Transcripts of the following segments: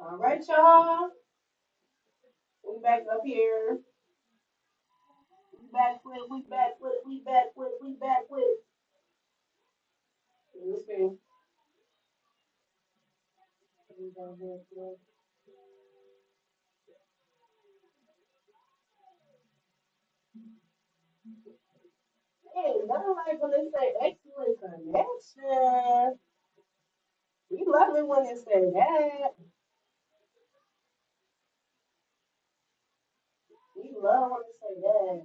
All right, y'all. We back up here. We back with it. We back with it. We back with it. We back with it. Let me see. Hey, nothing like when they say excellent connection. We love it when they say that. We love when they say that.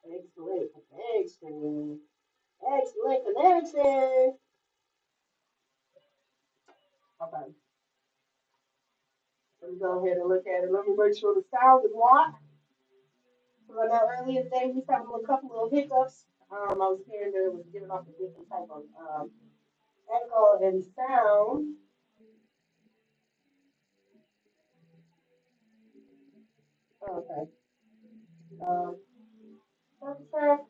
Excellent connection. Excellent connection. Okay. Let me go ahead and look at it. Let me make sure the sound is locked. So I know earlier today we was having a couple little hiccups. I was hearing that it was giving off a different type of echo and sound. Okay. Um, okay.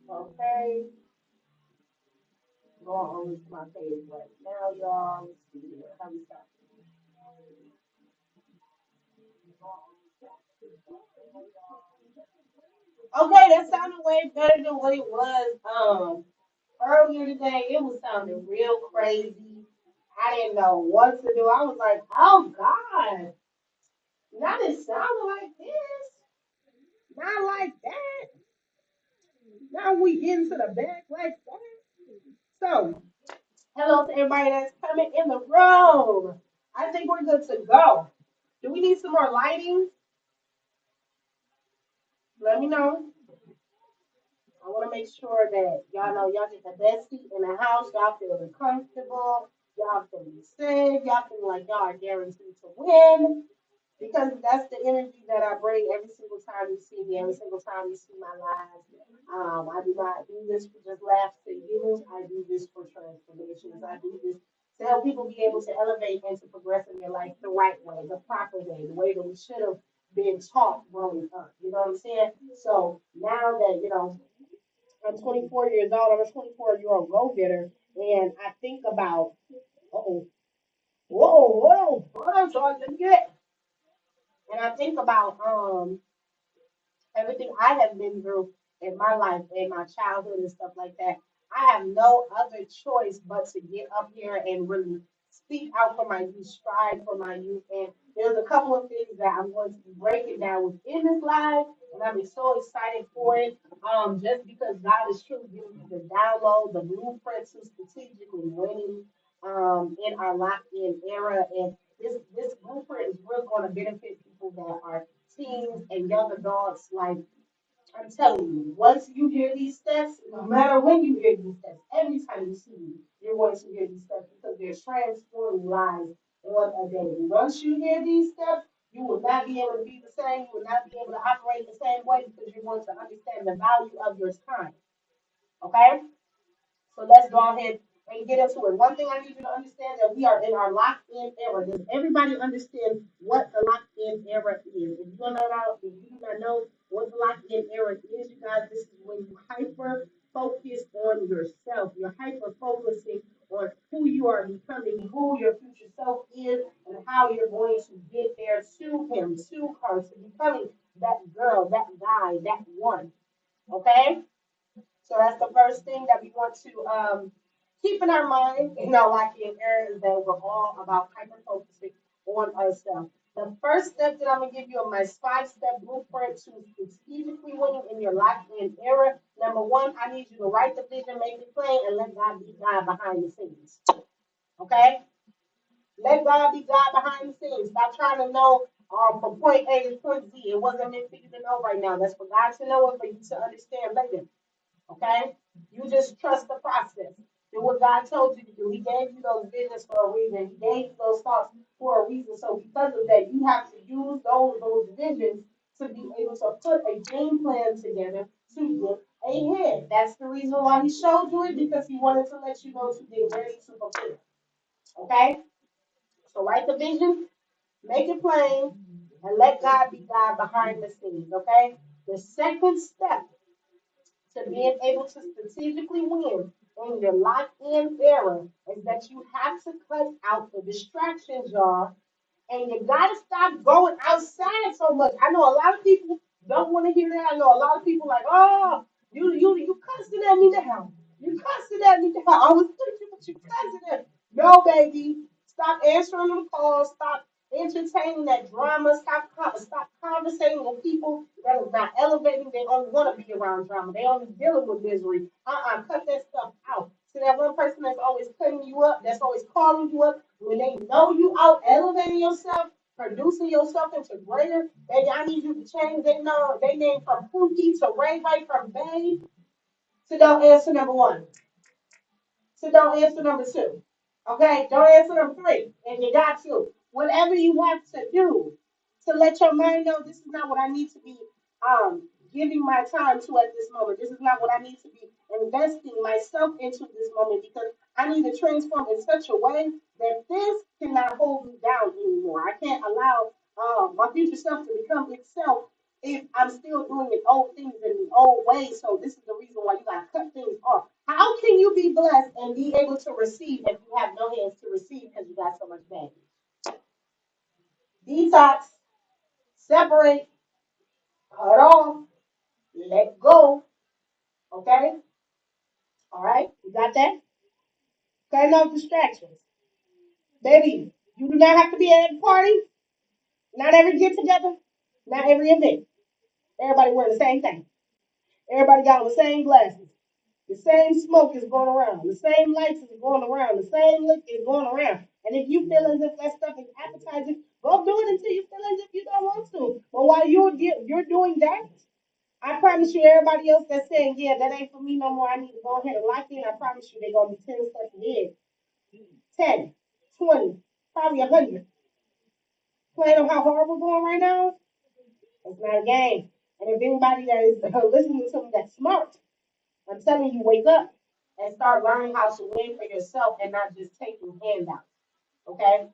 Okay. Going over to my page right now, y'all. Let's see here. How we start? Okay, that sounded way better than what it was earlier today. It was sounding real crazy. I didn't know what to do. I was like, oh God, not it sounded like this. Not like that. Now we into the back like that. So, hello to everybody that's coming in the room. I think we're good to go. Do we need some more lighting? Let me know. I want to make sure that y'all know y'all get the best seat in the house. Y'all feeling comfortable. Y'all feeling safe. Y'all feeling like y'all are guaranteed to win. Because that's the energy that I bring every single time you see me, every single time you see my lives. I do not do this for just laughs at you. I do this for transformations. I do this to help people be able to elevate and to progress in their life the right way, the proper way, the way that we should have been taught growing up. You know what I'm saying? So now that, I'm 24 years old, I'm a 24-year-old go-getter, and I think about, oh, whoa, hold on, Charlie, let me get. And I think about everything I have been through in my life, in my childhood and stuff like that. I have no other choice but to get up here and really speak out for my youth, strive for my youth. And there's a couple of things that I'm going to be breaking down within this live, and I'm so excited for it. Just because God is truly giving me the download, the blueprint to strategically winning in our locked in era. And this blueprint is really going to benefit people that are teens and young adults. Like, I'm telling you, once you hear these steps, no matter when you hear these steps, every time you see me, you're going to hear these steps because they're transforming lives on a daily. Once you hear these steps, you will not be able to be the same. You will not be able to operate the same way because you're going to understand the value of your time. Okay? So let's go ahead and get into it. One thing I need you to understand that we are in our locked in era. Does everybody understand what the locked in era is? If you do not know what the locked in era is, you guys, this is when you hyper focus on yourself. You're hyper focusing on who you are becoming, who your future self is, and how you're going to get there to him, to her, to becoming that girl, that guy, that one. Okay? So that's the first thing that we want to keep in our mind, like in areas that we're all about hyper focusing on ourselves. The first step that I'm gonna give you in my 5-step blueprint to strategically winning in your locked in era. Number one, I need you to write the vision, make it plain, and let God be God behind the scenes. Okay? Let God be God behind the scenes. Stop trying to know from point A to point Z. It wasn't meant for you to know right now. That's for God to know and for you to understand later. Okay? You just trust the process. Do what God told you to do. He gave you those visions for a reason. He gave you those thoughts for a reason. So because of that, you have to use those visions to be able to put a game plan together to get ahead. That's the reason why he showed you it, because he wanted to let you know to get ready to prepare. Okay? So write the vision, make it plain, and let God be God behind the scenes. Okay? The second step to being able to strategically win in your lock-in era is that you have to cut out the distractions, y'all. And you gotta stop going outside so much. I know a lot of people don't want to hear that. I know a lot of people like, oh, you cussing at me now. You cussing at me now. I was thinking, but you cussing at me. No, baby. Stop answering them calls. Stop entertaining that drama. Stop conversating with people that is not elevating. They only want to be around drama. They only dealing with misery. Cut that stuff out. See that one person that's always cutting you up, that's always calling you up, when they know you out elevating yourself, producing yourself into greater, baby, I need you to change their know they name from Pookie to Ray Ray from Babe. So don't answer number one. So don't answer number two. Okay? Don't answer number three. And you got to. Whatever you have to do to let your mind know this is not what I need to be giving my time to at this moment. This is not what I need to be investing myself into this moment because I need to transform in such a way that this cannot hold me down anymore. I can't allow my future self to become itself if I'm still doing the old things in the old ways. So this is the reason why you gotta cut things off. How can you be blessed and be able to receive if you have no hands to receive because you got so much baggage? Detox, separate, cut off, let go. Okay? All right? You got that? Cutting off distractions. Baby, you do not have to be at every party, not every get together, not every event. Everybody wearing the same thing. Everybody got on the same glasses. The same smoke is going around. The same lights is going around. The same liquor is going around. And if you feel as if that stuff is appetizing, go do it until you feel as if you don't want to. But while you're doing that, I promise you, everybody else that's saying, yeah, that ain't for me no more, I need to go ahead and lock in, I promise you, they're going to be 10 steps ahead. 10, 20, probably 100. Playing on how hard we're going right now, it's not a game. And if anybody that is listening to me that's smart, I'm telling you, wake up and start learning how to win for yourself and not just taking handouts. Okay?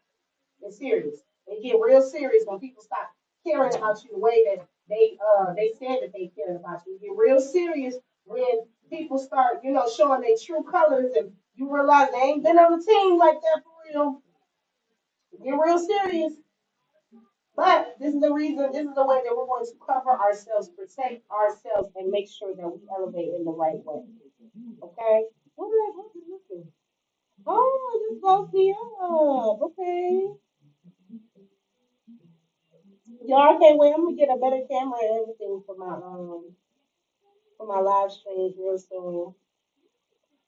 It's serious. They get real serious when people stop caring about you the way that they said that they cared about you. You get real serious when people start, showing their true colors and you realize they ain't been on the team like that for real. You get real serious. But this is the reason, this is the way that we're going to cover ourselves, protect ourselves, and make sure that we elevate in the right way. Okay? What is this? Oh, it just goes me up. Okay. Y'all can't wait. I'm gonna get a better camera and everything for my live streams real soon.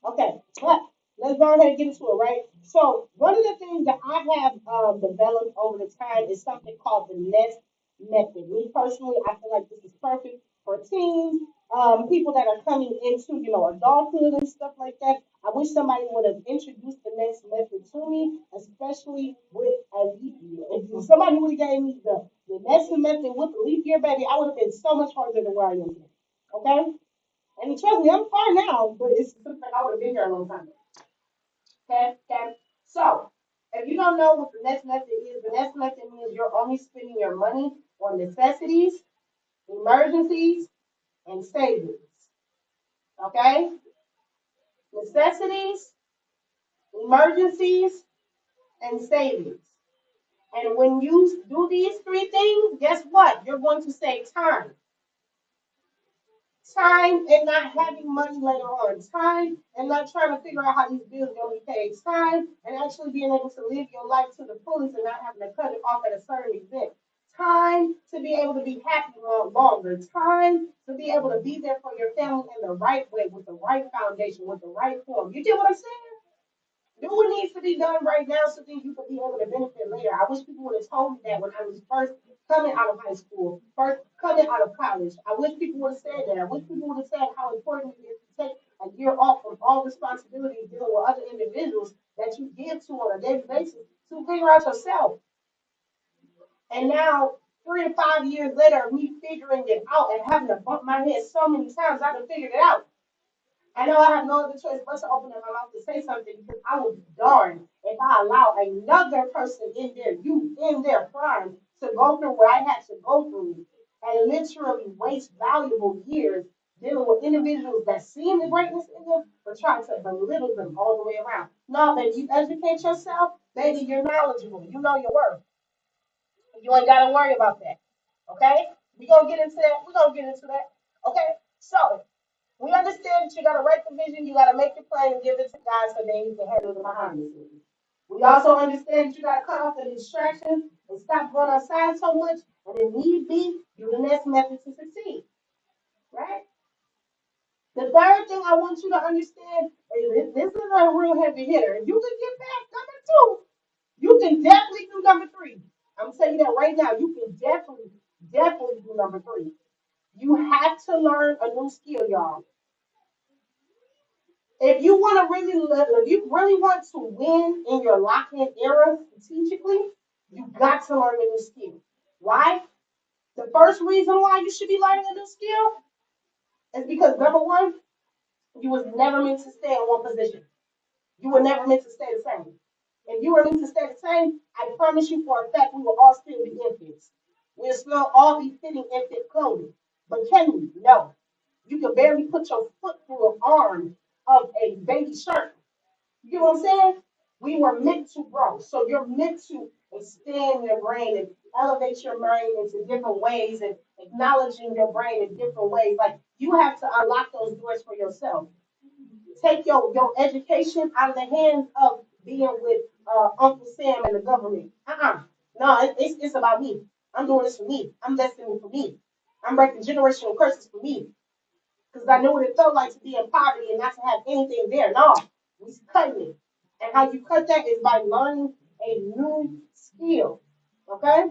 Okay, but let's go ahead and get into it, right? So one of the things that I have developed over the time is something called the Nest Method. Me personally, I feel like this is perfect for teens, people that are coming into adulthood and stuff like that. I wish somebody would have introduced the Nest Method to me, especially with a leap year. If somebody would have gave me the Nest Method with the leap year, baby, I would have been so much further than where I am today. Okay? And trust me, I'm fine now, but it's something I would have been here a long time ago. Okay, okay. So, if you don't know what the next method is, the next method means you're only spending your money on necessities, emergencies, and savings. Okay? Necessities, emergencies, and savings. And when you do these three things, guess what? You're going to save time. Time and not having money later on. Time and not trying to figure out how these bills are going to be paid. Time and actually being able to live your life to the fullest and not having to cut it off at a certain event. Time to be able to be happy longer. Time to be able to be there for your family in the right way, with the right foundation, with the right form. You get what I'm saying? Do what needs to be done right now so that you can be able to benefit later. I wish people would have told me that when I was first coming out of high school, first coming out of college. I wish people would have said that. I wish people would have said how important it is to take a year off from all responsibilities dealing with other individuals that you give to on a daily basis to figure out yourself. And now, 3 to 5 years later, me figuring it out and having to bump my head so many times, I can figure it out. I know I have no other choice but to open up my mouth to say something because I would be darned if I allow another person in their youth, in their prime, to go through what I had to go through and literally waste valuable years dealing with individuals that see the greatness in them, but try to belittle them all the way around. No, baby, you educate yourself, baby, you're knowledgeable. You know your worth. You ain't got to worry about that. Okay? We gonna get into that. We gonna get into that. Okay? So we understand that you gotta write the vision, you gotta make your plan and give it to God so that He can handle the behind the scenes. We also understand that you gotta cut off the distractions and stop going outside so much, and if need be, do the next method to succeed. Right? The third thing I want you to understand is this is a real heavy hitter. If you can get past number two, you can definitely do number three. I'm telling you that right now. You can definitely do number three. You have to learn a new skill, y'all. If you want to really, if you really want to win in your lock-in era strategically, you got to learn a new skill. Why? The first reason why you should be learning a new skill is because number one, you was never meant to stay in one position. You were never meant to stay the same. If you were meant to stay the same, I promise you for a fact we will all still be infants. We'll still all be fitting infant clothing. But can you? No. You can barely put your foot through an arm of a baby shirt. You get what I'm saying? We were meant to grow. So you're meant to expand your brain and elevate your brain into different ways and acknowledging your brain in different ways. Like you have to unlock those doors for yourself. Take your education out of the hands of being with Uncle Sam and the government. No, it's about me. I'm doing this for me. I'm investing for me. I'm breaking generational curses for me. Because I knew what it felt like to be in poverty and not to have anything there. No, we cutting it. And how you cut that is by learning a new skill. Okay?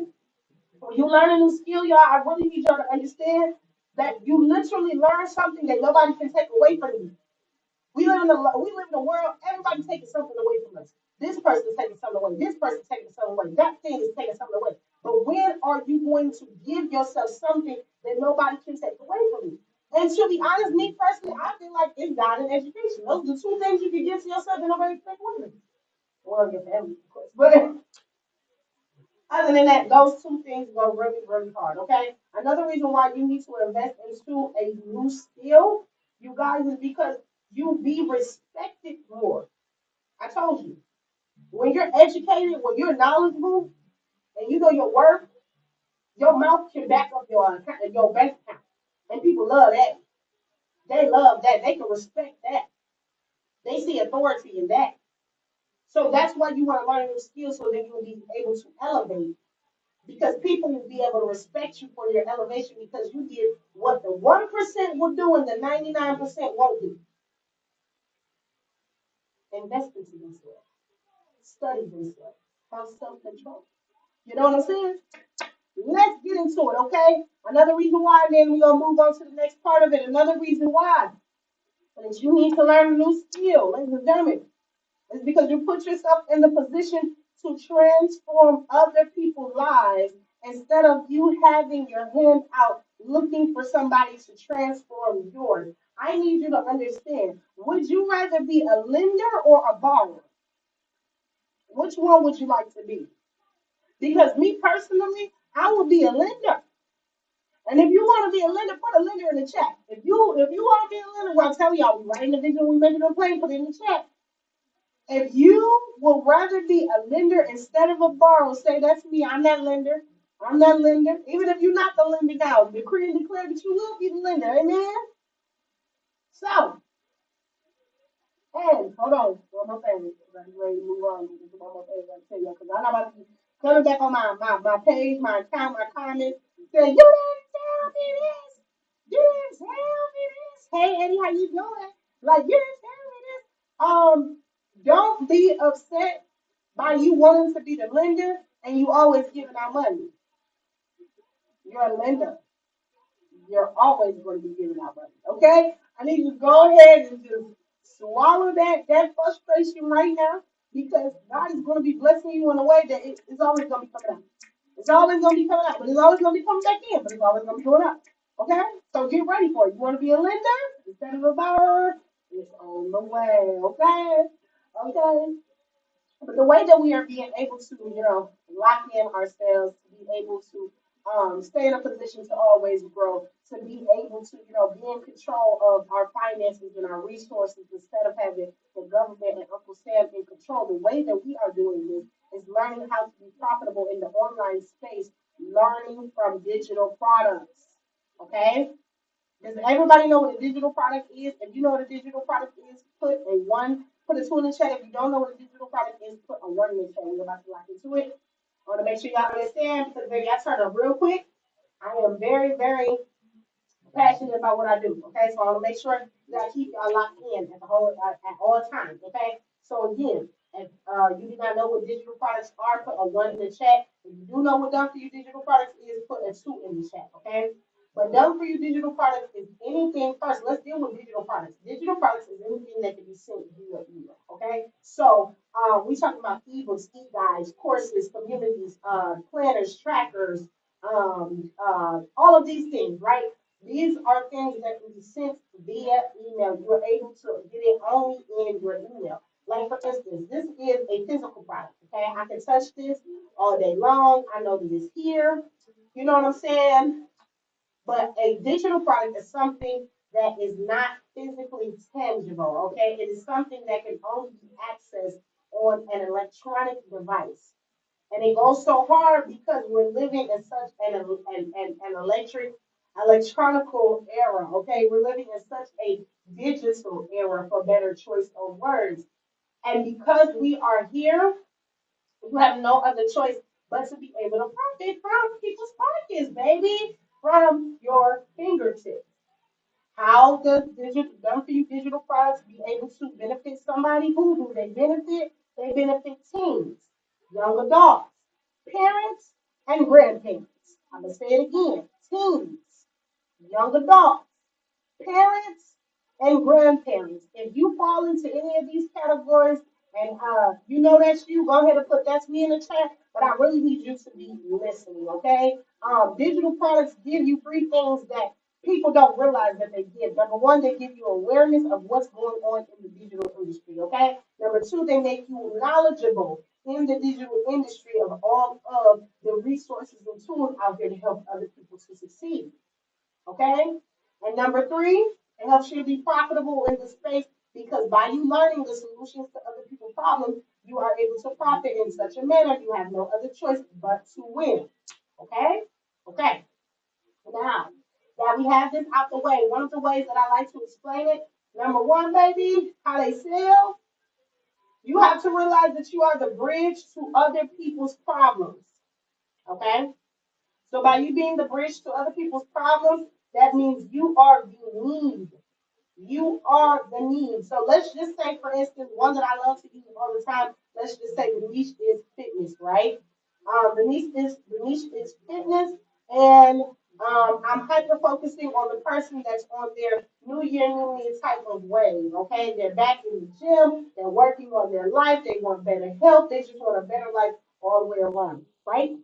When you learn a new skill, y'all, I really need y'all to understand that you literally learn something that nobody can take away from you. We live in a world, everybody's taking something away from us. This person's taking something away. This person's taking something away. That thing is taking something away. But when are you going to give yourself something that nobody can take away from you? And to be honest, me personally, I feel like it's God and education. Those are the two things you can give to yourself that nobody can take away from you. Well, your family, of course. But other than that, those two things go really, really hard. Okay. Another reason why you need to invest into a new skill, you guys, is because you be respected more. I told you, when you're educated, when you're knowledgeable, and you know your worth, your mouth can back up your bank account, and people love that. They love that. They can respect that. They see authority in that. So that's why you want to learn new skills so that you will be able to elevate. Because people will be able to respect you for your elevation because you did what the 1% will do and the 99% won't do. Invest into themselves, study themselves, have self control. You know what I'm saying? Let's get into it, okay? Another reason why, and then we're gonna move on to the next part of it. Another reason why is you need to learn a new skill, ladies and gentlemen, is because you put yourself in the position to transform other people's lives instead of you having your hand out looking for somebody to transform yours. I need you to understand. Would you rather be a lender or a borrower? Which one would you like to be? Because me personally, I would be a lender. And if you want to be a lender, put a lender in the chat. If you want to be a lender, well, I'll tell y'all, we writing the video, we making a play, put it in the chat. If you would rather be a lender instead of a borrower, say that's me. I'm that lender. I'm that lender. Even if you're not the lender now, decree and declare that you will be the lender. Amen. So, and hold on, one more thing. I'm ready to move on. One more thing I gotta tell you because I'm not about to be coming back on my page, my account, my comments, saying you didn't tell me this. You didn't tell me this. Hey Eddie, how you doing? Like you didn't tell me this. Don't be upset by you wanting to be the lender and you always giving out money. You're a lender. You're always going to be giving out money. Okay? I need you to go ahead and just swallow that frustration right now because God is going to be blessing you in a way that it's always going to be coming out. It's always going to be coming out, but it's always going to be coming back in, but it's always going to be going up. Okay? So get ready for it. You want to be a lender instead of a borrower? It's on the way. Okay? Okay? But the way that we are being able to, lock in ourselves, to be able to stay in a position to always grow, to be able to, be in control of our finances and our resources instead of having the government and Uncle Sam in control. The way that we are doing this is learning how to be profitable in the online space, learning from digital products. Okay? Does everybody know what a digital product is? If you know what a digital product is, put a two in the chat. If you don't know what a digital product is, put a one in the chat. We're about to lock into it. I want to make sure y'all understand because baby, I turn up real quick. I am very, very passionate about what I do. Okay, so I want to make sure that I keep y'all locked in at all times. Okay, so again, if you do not know what digital products are, put a one in the chat. If you do know what done for you digital products is, put a two in the chat. Okay. But done for you digital products is anything first. Let's deal with digital products. Digital products is anything that can be sent via email. Okay. So we talking about ebooks, e-guides, courses, communities, planners, trackers, all of these things, right? These are things that can be sent via email. You're able to get it only in your email. Like for instance, this is a physical product. Okay, I can touch this all day long. I know that it's here. You know what I'm saying? But a digital product is something that is not physically tangible. Okay, it is something that can only be accessed on an electronic device. And it goes so hard because we're living in such an electronical era. Okay, we're living in such a digital era, for better choice of words. And because we are here, you have no other choice but to be able to profit from people's pockets, baby, from your fingertips. How does digital done for you digital products be able to benefit somebody? Who do they benefit? They benefit teens, young adults, parents, and grandparents. I'm gonna say it again: teens, young adults, parents, and grandparents. If you fall into any of these categories and you know that's you, go ahead and put that's me in the chat. But I really need you to be listening, okay? Digital products give you three things that people don't realize that they give. Number one, they give you awareness of what's going on in the digital industry, okay? Number two, they make you knowledgeable in the digital industry of all of the resources and tools out there to help other people to succeed. Okay? And number three, it helps you to be profitable in the space because by you learning the solutions to other people's problems, you are able to profit in such a manner you have no other choice but to win. Okay? Okay. Now that we have this out the way, one of the ways that I like to explain it, number one, baby, how they sell, you have to realize that you are the bridge to other people's problems. Okay? So by you being the bridge to other people's problems, that means you are the need. You are the need. So let's just say, for instance, one that I love to use all the time. Let's just say the niche is fitness, right? The niche is fitness, and I'm hyper focusing on the person that's on their New Year, New Me type of way. Okay, they're back in the gym. They're working on their life. They want better health. They just want a better life all the way around, right?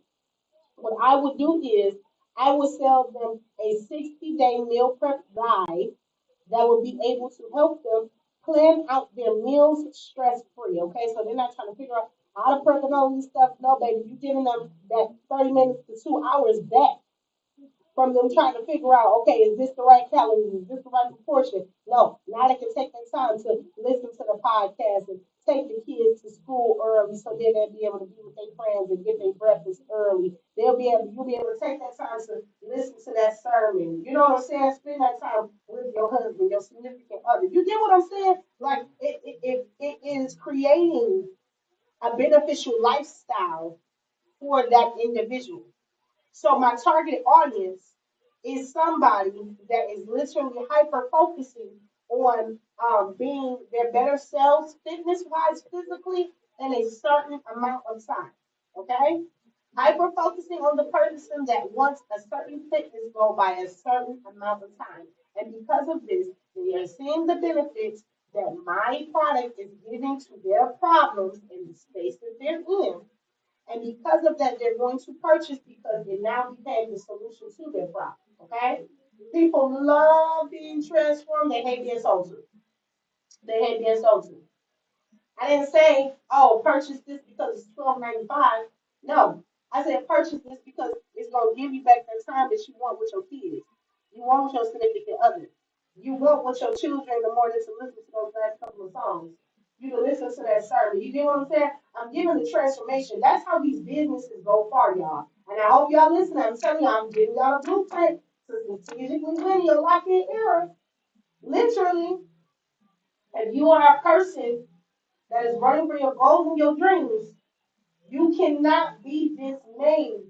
What I would do is I would sell them a 60-day meal prep guide that will be able to help them plan out their meals stress free. Okay, so they're not trying to figure out how to prep and all this stuff. No, baby, you're giving them that 30 minutes to 2 hours back from them trying to figure out, okay, is this the right calories? Is this the right proportion? No, now they can take their time to listen to the podcast and take the kids to school early so then they'll be able to be with their friends and get their breakfast early. You'll be able to take that time to listen to that sermon. You know what I'm saying? Spend that time with your husband, your significant other. You get what I'm saying? Like it is creating a beneficial lifestyle for that individual. So my target audience is somebody that is literally hyper focusing on being their better selves, fitness wise, physically, in a certain amount of time. Okay? Hyper focusing on the person that wants a certain fitness goal by a certain amount of time. And because of this, they are seeing the benefits that my product is giving to their problems in the space that they're in, and because of that, they're going to purchase because it now became the solution to their problem. Okay? People love being transformed. They hate being sold to. They hate being sold to. I didn't say, oh, purchase this because it's $12.95. No. I said purchase this because it's gonna give you back that time that you want with your kids. You want with your significant other. You want with your children the more than to listen to those last couple of songs. You can listen to that sermon. You get what I'm saying? I'm giving the transformation. That's how these businesses go far, y'all. And I hope y'all listening. I'm telling y'all, I'm giving y'all a blueprint to strategically win your lock-in era. Literally, if you are a person that is running for your goals and your dreams, you cannot be dismayed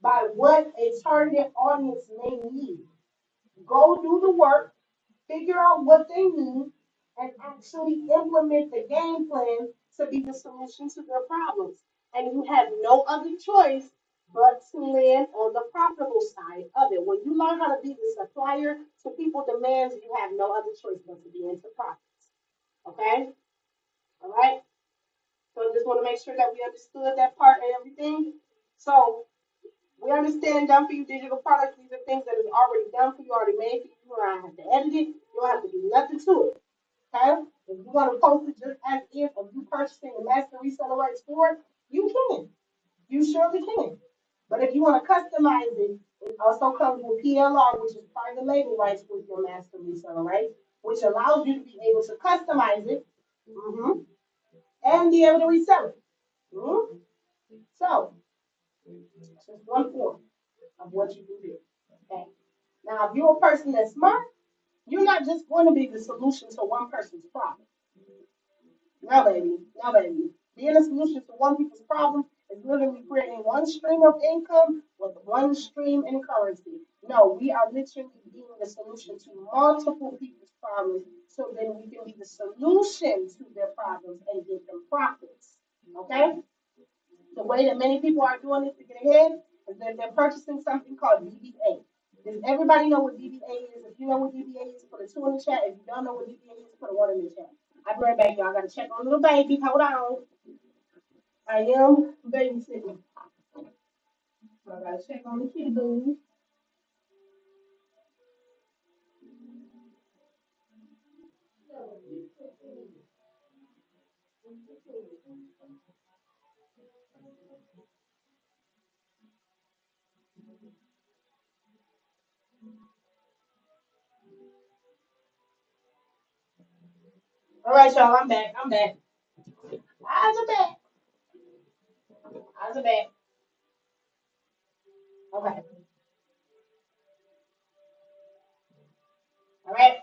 by what a target audience may need. Go do the work, figure out what they need, and actually implement the game plan to be the solution to their problems. And you have no other choice but to land on the profitable side of it. When you learn how to be the supplier to people demands, you have no other choice but to be into profits. Okay? All right? So I just want to make sure that we understood that part and everything. So we understand done for you digital products. These are things that is already done for you, already made for you. You don't have to edit it. You don't have to do nothing to it. Okay? If you want to post it just as if of you purchasing a master reseller rights for it, you can. You surely can. But if you want to customize it, it also comes with PLR, which is private label rights with your master reseller rights, which allows you to be able to customize it and be able to resell it. Mhm. So, just one form of what you can do. Okay. Now, if you're a person that's smart, you're not just going to be the solution to one person's problem. No, baby. No, baby. Being a solution to one people's problem is literally creating one stream of income with one stream in currency. No, we are literally being the solution to multiple people's problems so then we can be the solution to their problems and give them profits. Okay? The way that many people are doing it to get ahead is that they're purchasing something called DBA. Does everybody know what DBA is? If you know what DBA is, put a two in the chat. If you don't know what DBA is, put a one in the chat. I'll be right back, y'all. I gotta check on little baby. Hold on. I am babysitting. So I gotta check on the kitty boo. All right, y'all. I'm back. I'm back. Eyes are back. Eyes are back. Okay. All right.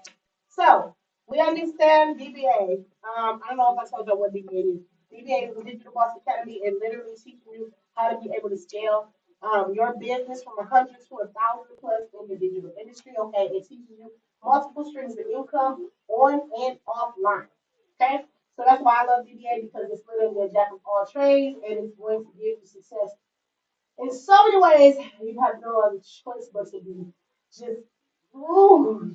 So we understand DBA. I don't know if I told you what DBA is. DBA is the Digital Boss Academy. It literally teaches you how to be able to scale your business from 100 to 1,000 plus in the digital industry. Okay. It teaches you multiple streams of income on and offline. Okay. So that's why I love DBA because it's literally a jack of all trades and it's going to give you success in so many ways, you have no other choice but to be just,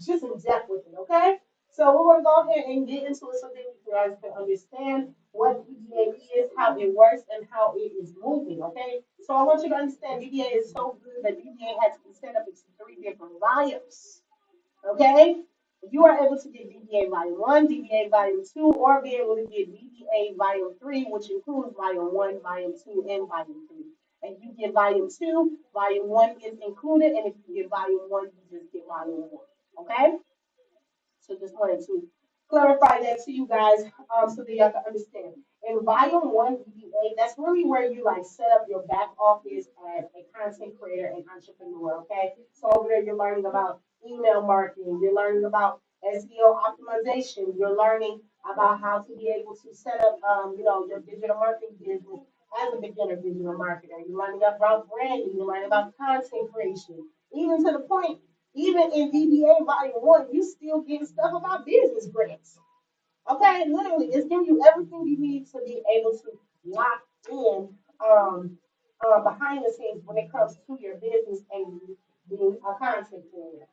just in depth with it, okay? So we're gonna go ahead and get into it so that you guys can understand what DBA is, how it works, and how it is moving, okay? So I want you to understand DBA is so good that DBA has to be set up into three different volumes. Okay? You are able to get DBA Volume 1, DBA Volume 2, or be able to get DBA Volume 3, which includes Volume 1, Volume 2, and Volume 3. And you get Volume 2, Volume 1 is included, and if you get Volume 1, you just get Volume 1. Okay? So just wanted to clarify that to you guys so that y'all can understand. In volume one EBA, that's really where you like set up your back office as a content creator and entrepreneur. Okay. So over there you're learning about email marketing, you're learning about SEO optimization, you're learning about how to be able to set up your digital marketing business as a beginner digital marketer. You're learning about branding, you're learning about content creation, even to the point even in VBA Volume 1, you still get stuff about business grants. Okay, literally, it's giving you everything you need to be able to lock in behind the scenes when it comes to your business and you being a content creator.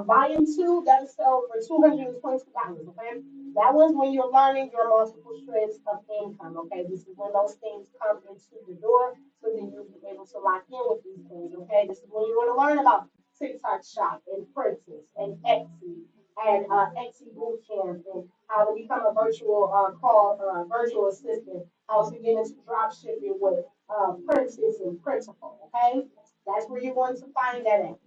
Volume 2, that is sold for $220. Okay, that was when you're learning your multiple streams of income. Okay, this is when those things come into the door, so then you'll be able to lock in with these things. Okay, this is when you're going to learn about TikTok Shop and Princess and Etsy and Etsy Bootcamp and how to become a virtual virtual assistant, how to get into drop shipping with Princess and Principal. Okay, that's where you're going to find that at.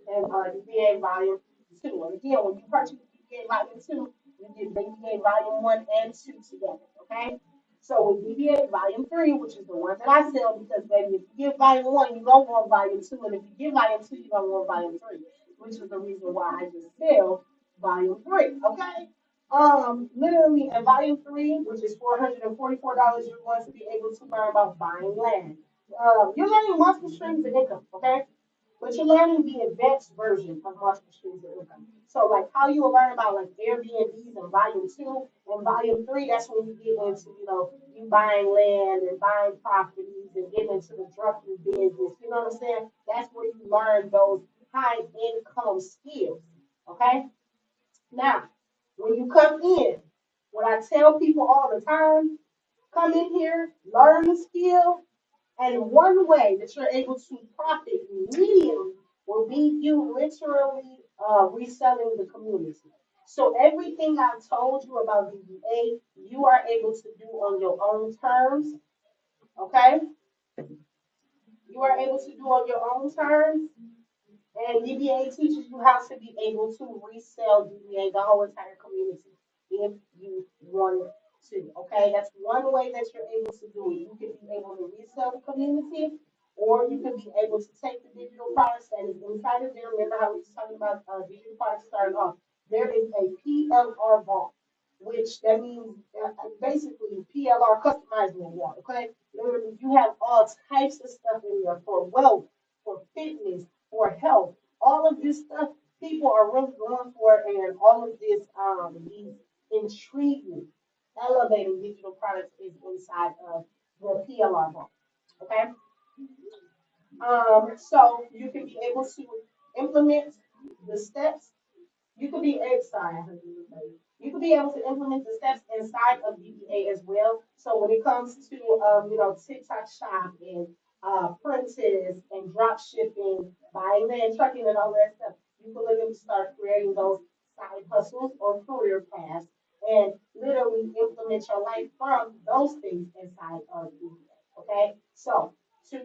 And DBA Volume 2. And again, when you purchase DBA Volume 2, you get DBA Volume 1 and 2 together, okay? So with DBA Volume 3, which is the one that I sell, because baby, if you get Volume 1, you don't want Volume 2, and if you get Volume 2, you don't want Volume 3, which is the reason why I just sell Volume 3, okay? Literally in Volume 3, which is $444, you're going to be able to learn about buying land. You're learning multiple streams of income, okay? But you're learning the advanced version of multiple streams of income. So like how you will learn about like Airbnbs in volume 2 and volume 3, that's when you get into, you buying land and buying properties and getting into the trucking business. You know what I'm saying? That's where you learn those high income skills. Okay? Now, when you come in, what I tell people all the time, come in here, learn the skill, and one way that you're able to profit immediately will be you literally reselling the community. So everything I've told you about DBA, you are able to do on your own terms. Okay? You are able to do on your own terms. And DBA teaches you how to be able to resell DBA, the whole entire community, if you want to. Okay, that's one way that you're able to do it. You can be able to resell the community, or you can be able to take the digital products that is inside of there. Remember how we was talking about digital products starting off? There is a PLR vault, which that means basically PLR customizable vault. Okay, literally you have all types of stuff in there for wealth, for fitness, for health. All of this stuff people are really going for, and all of this these intriguing, elevating digital products is inside of the PLR vault. Okay, so you can be able to implement the steps. You could be sorry, I heard you say. You could be able to implement the steps inside of DBA as well. So when it comes to TikTok shop and Princes and drop shipping, buying and trucking and all that stuff, you can literally start creating those side hustles or career paths and literally implement your life from those things inside of DBA. Okay, so two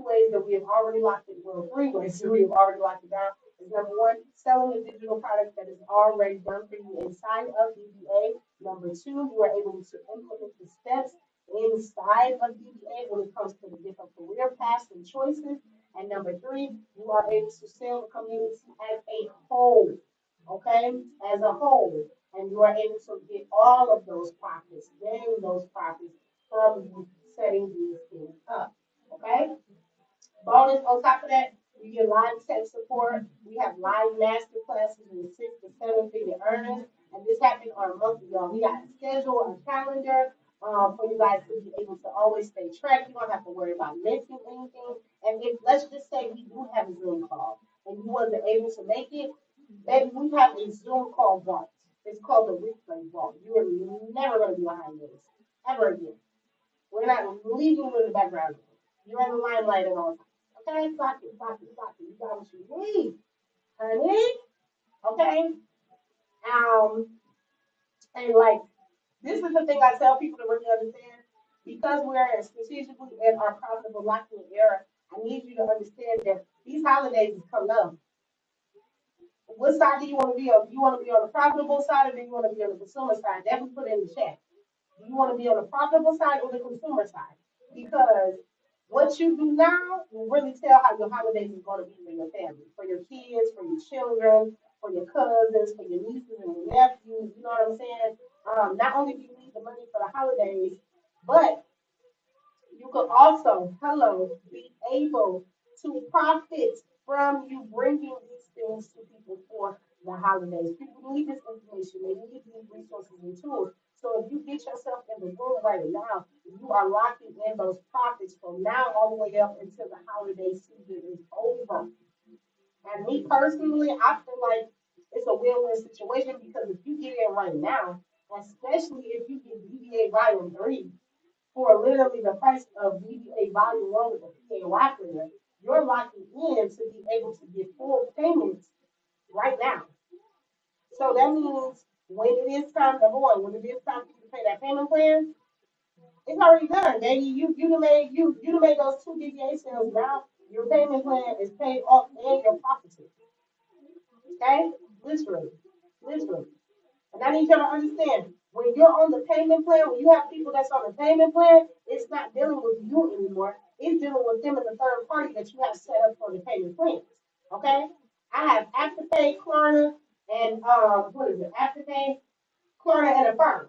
ways that we have already locked it. Well, three ways that we have already locked it down is number one, selling a digital product that is already done for you inside of DBA. Number two, you are able to implement the steps inside of DBA when it comes to the different career paths and choices. And number three, you are able to sell the community as a whole, okay, as a whole. And you are able to get all of those profits, gain those profits from you setting these things up, okay? Bonus on top of that, we get live tech support. We have live master classes with 6 to 7 figure earners. And this happens on a monthly, y'all. We got a schedule, a calendar for you guys to be able to always stay tracked. You don't have to worry about missing anything. And if, let's just say we do have a Zoom call and you wasn't able to make it, then we have a Zoom call vault. It's called the replay vault. You are never going to be behind this, ever again. We're not leaving you in the background. You're in the limelight at all times. Okay, clock it, clock it, clock it. You got what you need, honey. Okay. Um, and like this is the thing I tell people to really understand. Because we're strategically in our profitable locking era, I need you to understand that these holidays is coming up. What side do you want to be on? Do you want to be on the profitable side or do you want to be on the consumer side? Definitely put it in the chat. Do you want to be on the profitable side or the consumer side? Because what you do now will really tell how your holidays is going to be for your family, for your kids, for your children, for your cousins, for your nieces and your nephews. You know what I'm saying? Not only do you need the money for the holidays, but you could also, hello, be able to profit from you bringing these things to people for the holidays. People need this information. They need these resources and tools. So if you get yourself in the room right now, you are locking in those profits from now all the way up until the holiday season is over. And me personally, I feel like it's a win-win situation because if you get in right now, especially if you get DBA Volume 3, for literally the price of VBA Volume 1 with the PA Wackerner, you're locking in to be able to get full payments right now. So that means when it is time, number one, when it is time for you to pay that payment plan, It's already done, baby. You done made those two DBA sales now. Your payment plan is paid off and your profits. Okay? Literally. Literally. And I need you to understand, when you're on the payment plan, when you have people that's on the payment plan, it's not dealing with you anymore. It's dealing with them and the third party that you have set up for the payment plans. Okay? I have Afterpay, Klarna, and what is it? Afterpay, Klarna, and Affirm.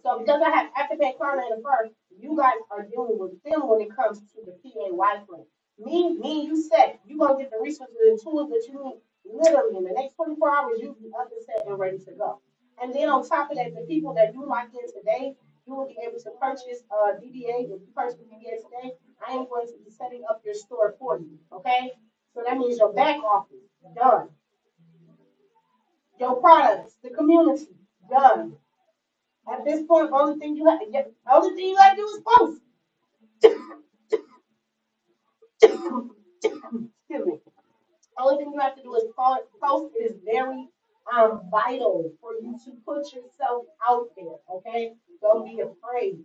So because I have Afterpay, Klarna, and Affirm, you guys are dealing with them when it comes to the PAY plan. Me, you set. You're gonna get the resources and tools that you need literally in the next 24 hours. You'll be up and set and ready to go. And then on top of that, the people that you lock in today, you will be able to purchase DBA. If you purchase DBA today, I am going to be setting up your store for you. Okay? So that means your back office done, your products, the community done. At this point, only thing you gotta do is post. Excuse me. Only thing you have to do is post. It is very vital for you to put yourself out there. Okay, don't be afraid.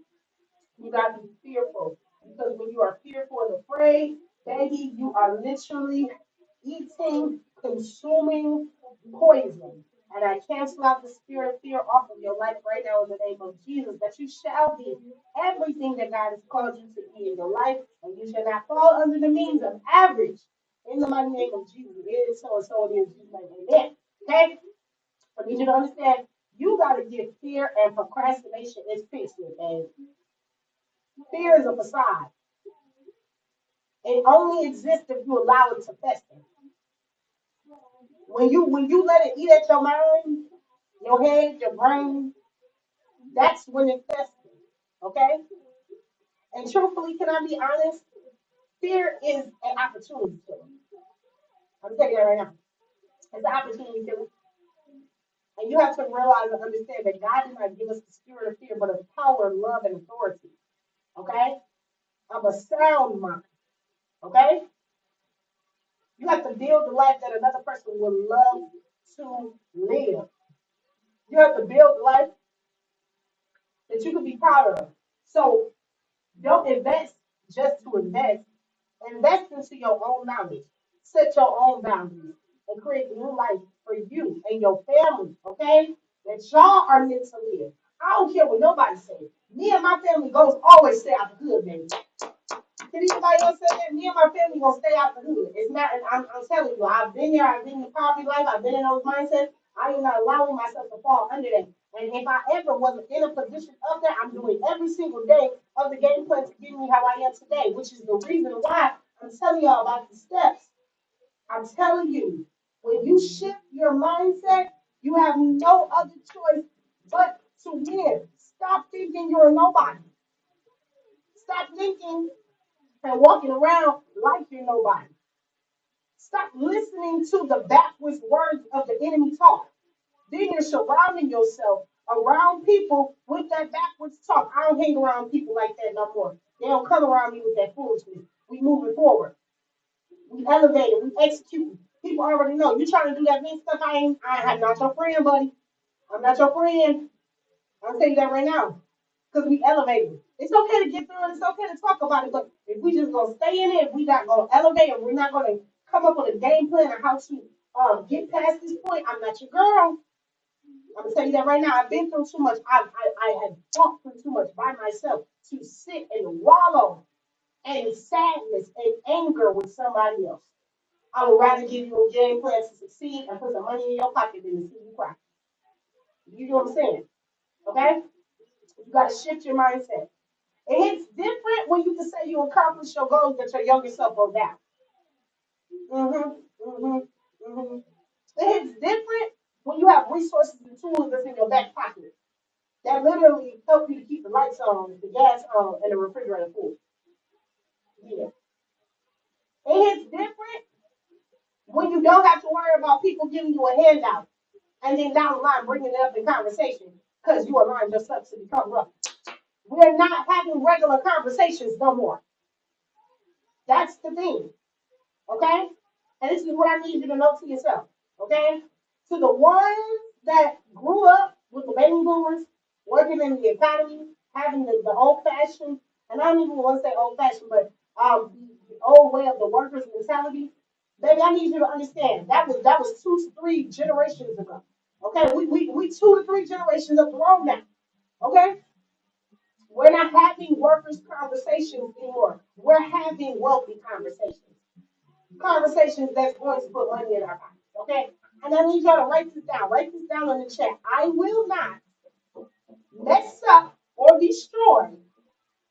You got to be fearful because when you are fearful and afraid, baby, you are literally eating, consuming poison. And I cancel out the spirit of fear off of your life right now in the name of Jesus, that you shall be everything that God has called you to be in your life, and you shall not fall under the means of average. In the mighty name of Jesus, it is so and so it is. Amen. Okay? I need you to understand, you got to get fear and procrastination is fixed, baby. Fear is a facade. It only exists if you allow it to fester. When you let it eat at your mind, your head, your brain, that's when it festers. Okay? And truthfully, can I be honest? Fear is an opportunity killer. I'm telling you that right now. It's an opportunity killer. And you have to realize and understand that God did not give us the spirit of fear, but of power, love, and authority. Okay? Of a sound mind. Okay? You have to build the life that another person would love to live. You have to build the life that you can be proud of. So don't invest just to invest. Invest into your own knowledge. Set your own boundaries and create a new life for you and your family, okay? That y'all are meant to live. I don't care what nobody says. Me and my family goes always stay out the hood, baby. Can anybody else say that? Me and my family gonna stay out the hood. It's not, and I'm telling you, I've been there, I've been in the poverty life, I've been in those mindsets. I am not allowing myself to fall under that. And if I ever was in a position of that, I'm doing every single day of the game plan to get me how I am today, which is the reason why I'm telling y'all about the steps. I'm telling you, when you shift your mindset, you have no other choice but to win. Stop thinking you're a nobody. Stop thinking and walking around like you're nobody. Stop listening to the backwards words of the enemy talk. Then you're surrounding yourself around people with that backwards talk. I don't hang around people like that no more. They don't come around me with that foolishness. We moving forward. We elevating. We executing. People already know. You trying to do that mean stuff? I'm not your friend, buddy. I'm not your friend. I'll tell you that right now. Because we elevating. It's okay to get through it. It's okay to talk about it. But if we just gonna stay in it, we not gonna elevate, and we're not gonna come up with a game plan on how to get past this point. I'm not your girl. I'm gonna tell you that right now. I've been through too much. I have walked through too much by myself to sit and wallow in sadness and anger with somebody else. I would rather give you a game plan to succeed and put some money in your pocket than to see you cry. You know what I'm saying? Okay? You gotta shift your mindset. It's different when you can say you accomplished your goals that your younger self wrote down. Mm-hmm. Mm-hmm. Mm-hmm. It's different when you have resources and tools that's in your back pocket that literally help you to keep the lights on, the gas on, and the refrigerator full. Yeah. It's different when you don't have to worry about people giving you a handout and then down the line bringing it up in conversation because you aligned yourself to become rough. We're not having regular conversations no more. That's the thing. Okay? And this is what I need you to know to yourself. Okay? To the ones that grew up with the baby boomers working in the economy, having the old fashioned, and I don't even want to say old fashioned, but the old way of the workers' mentality. Baby, I need you to understand that was 2 to 3 generations ago. Okay, we 2 to 3 generations up the road now. Okay, we're not having workers' conversations anymore. We're having wealthy conversations, conversations that's going to put money in our pockets. Okay, and I need y'all to write this down. Write this down in the chat. I will not mess up or destroy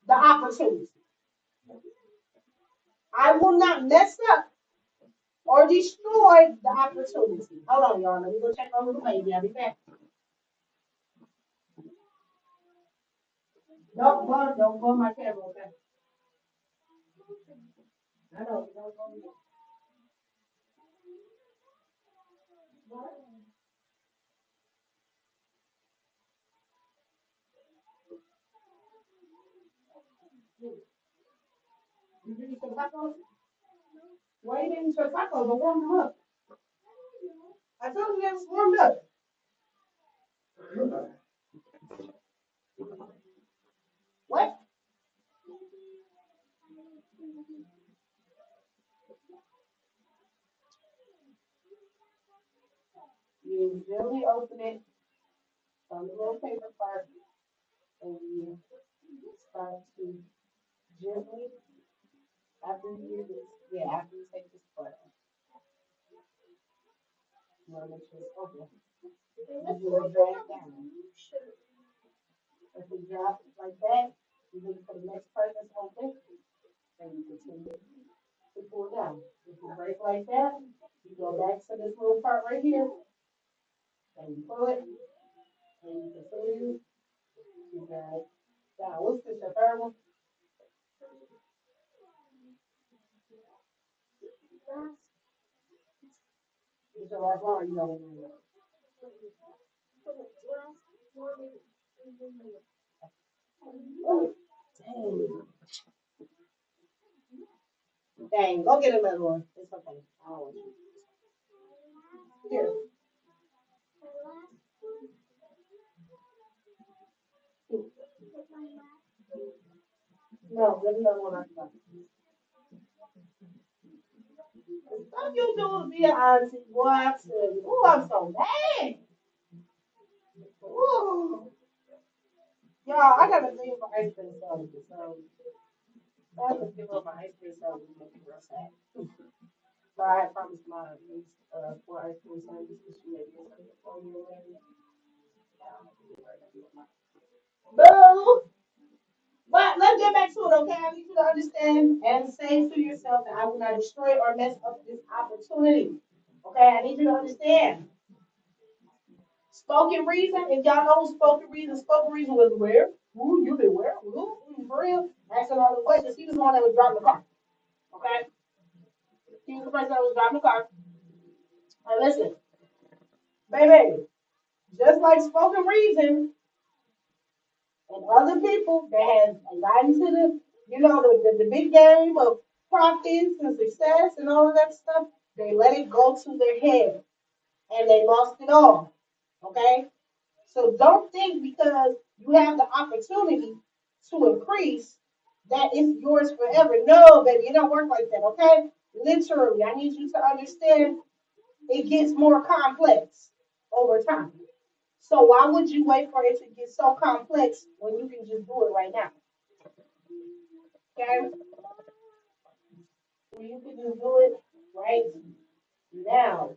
the opportunity. I will not mess up or destroy the opportunity. Hold on, y'all. Let me go check on little baby. I'll be back. Don't go my camera, okay? I know. Don't go. You need some tacos? Why you didn't some tacos? I warmed them up. I told you they was warmed up. What? You gently open it on the little paper part, and you start to gently, after you do this, yeah, after you take this part, you want to make sure it's open. You do it drag down. If we drop it like that, you look for the next part that's open, and you continue to pull down. If you break like that, you go back to this little part right here, and you pull it, and you continue to drag down. What's this, the third one? Is the last one, or you know what? Oh, dang. Dang, go get another one. It's okay. I don't want you. Here. No, there's another one I got. What you do to be an auntie, boy? I tell you. Oh, I'm so mad. Ooh. Y'all, I got a thing for ice cream sandwiches, so I have to give up my ice cream sandwiches make me real sad. So I had promised my niece 4 ice cream sandwiches because she made me something for me already. Boo! But let's get back to it, okay? I need you to understand and say to yourself that I will not destroy or mess up this opportunity. Okay, I need you to understand. Spoken reason, if y'all know spoken reason was where? Who you been where? Who? For real? Asking all the questions. He was the one that was driving the car. Okay? He was the person that was driving the car. And listen, baby, just like spoken reason and other people that have gotten to the big game of profits and success and all of that stuff, they let it go to their head and they lost it all. Okay? So don't think because you have the opportunity to increase that it's yours forever. No, baby, it don't work like that, okay? Literally, I need you to understand it gets more complex over time. So why would you wait for it to get so complex when you can just do it right now? Okay? When you can just do it right now.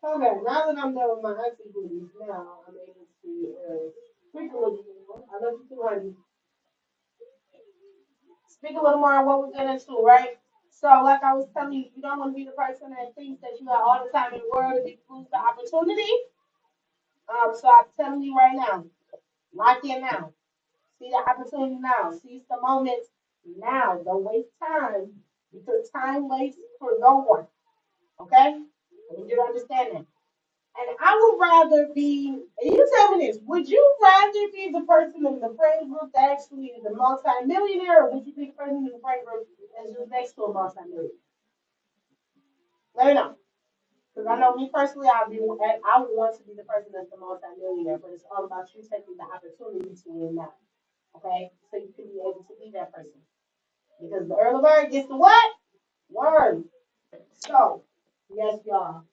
Okay, now that I'm done with my auntie booties, now I'm able to sprinkle a little. I love you too, honey. speak a little more on what we're getting into, right? So, like I was telling you, you don't want to be the person that thinks that you got all the time in the world and you lose the opportunity. So I'm telling you right now, lock in now. See the opportunity now. Seize the moment now. Don't waste time because time waits for no one. Okay? I need you to understand that. And I would rather be, and you tell me this, would you rather be the person in the friend group that actually is a multi-millionaire, or would you be the person in the friend group that's just next to a multi-millionaire? Let me know. Because I know me personally, I would want to be the person that's the multi-millionaire, but it's all about you taking the opportunity to win now. Okay? So you can be able to be that person. Because the early bird gets the what? Worm. So, yes, y'all.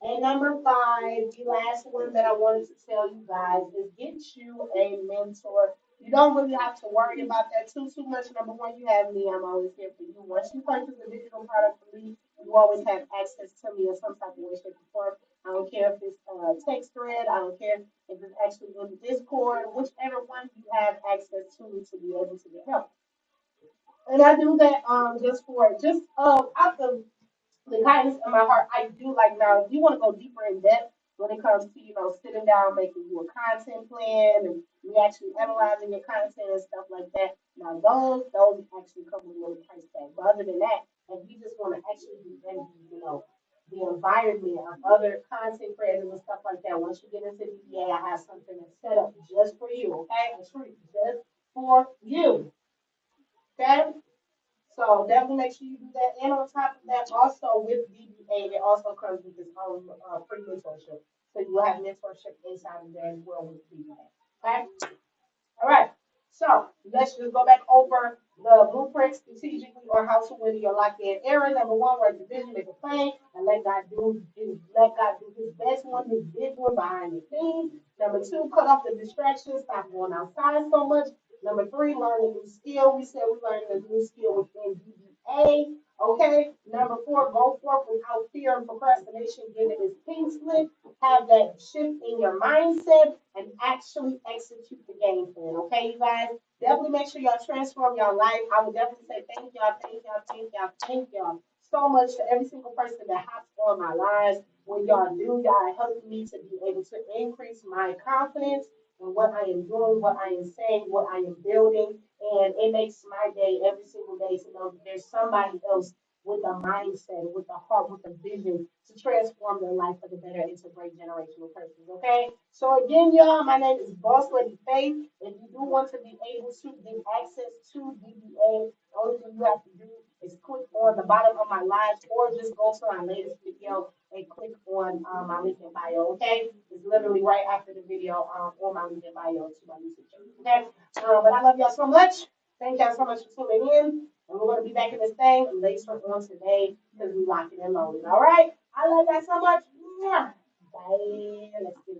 And number five, the last one that I wanted to tell you guys is get you a mentor. You don't really have to worry about that too much. Number one, you have me. I'm always here for you. Once you purchase a digital product from me, you always have access to me in some type of way, shape, or form. I don't care if it's a text thread. I don't care if it's actually in the Discord. Whichever one you have access to me to be able to get help. And I do that just out of the kindness of my heart, I do like now. If you want to go deeper in depth when it comes to sitting down, making you a content plan, and you actually analyzing your content and stuff like that. Now those actually come with a little price tag. But other than that, if you just want to actually be in the environment of other content creators and stuff like that, once you get into DBA, I have something that's set up just for you. Okay, a treat just for you. Okay. So definitely make sure you do that. And on top of that, also with DBA, it also comes with its own free mentorship. So you will have mentorship inside of there as well with DBA. Okay? All right. So let's just go back over the blueprint strategically or how to win your lock in era. Number one, write the vision, make a plan, and let God do his best one, his big one behind the scenes. Number two, cut off the distractions, stop going outside so much. Number three, learn a new skill. We said we learned a new skill within DBA. Okay. Number four, go forth without fear and procrastination, give it his pink slip. Have that shift in your mindset and actually execute the game plan. Okay, you guys? Definitely make sure y'all transform your life. I would definitely say thank y'all so much to every single person that hops on my lives. When y'all do, y'all help me to be able to increase my confidence in what I am doing, what I am saying, what I am building. And it makes my day every single day to know that there's somebody else with a mindset, with a heart, with a vision to transform their life for the better into great generational persons. Okay. So again, y'all, my name is Boss Lady Faith. If you do want to be able to get access to DBA, the only thing you have to do is click on the bottom of my live or just go to my latest video and click on my link in bio. Okay. It's literally right after the video on my link in bio to my YouTube channel. Okay. But I love y'all so much. Thank y'all so much for tuning in. And we're going to be back in this thing later on today because we locking and loading. All right. I love y'all so much. Bye. Let's get